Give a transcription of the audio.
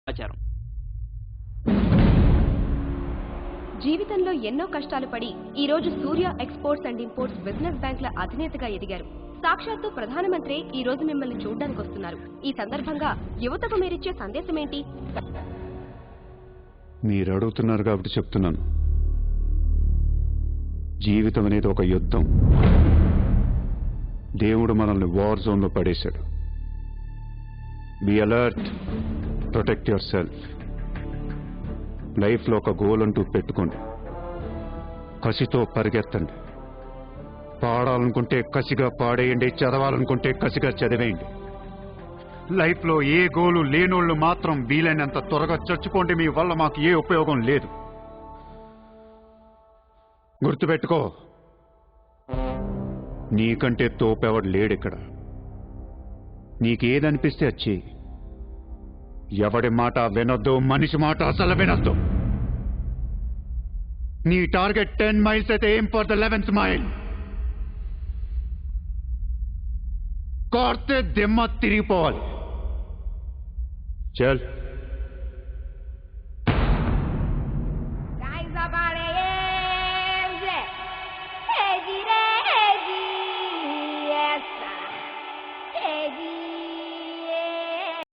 ఆచారం. జీవితంలో ఎన్నో కష్టాలు పడి ఈ రోజు సూర్య ఎక్స్పోర్ట్స్ అండ్ ఇంపోర్ట్స్ బిజినెస్ బ్యాంకుల అధినేతగా ఎదిగారు. సాక్షాత్తు ప్రధానమంత్రి ఈ రోజు మిమ్మల్ని చూడడానికి వస్తున్నారు. ఈ సందర్భంగా యువతకు మీరిచ్చే సందేశం ఏంటి? మీరు అడుగుతున్నారు కాబట్టి చెప్తున్నాను. జీవితం అనేది ఒక యుద్ధం. దేవుడు మనల్ని వార్ జోన్ లో పడేశాడు. Be alert, protect your self. లైఫ్లో ఒక గోల్ అంటూ పెట్టుకోండి. కసితో పరిగెత్తండి. పాడాలనుకుంటే కసిగా పాడేయండి, చదవాలనుకుంటే కసిగా చదివేయండి. లైఫ్లో ఏ గోలు లేనోళ్ళు మాత్రం వీలైనంత త్వరగా చచ్చిపోండి. మీ వల్ల మాకు ఏ ఉపయోగం లేదు. గుర్తుపెట్టుకో, నీకంటే తోపెవడు లేడిక్కడ. నీకేదనిపిస్తే వచ్చి ఎవడి మాట వినొద్దు, మనిషి మాట అసలు వినొద్దు. నీ టార్గెట్ 10 మైల్స్ అయితే aim for the 11th mile. కార్తే దిమ్మ తిరిగిపోవాలి. చల్.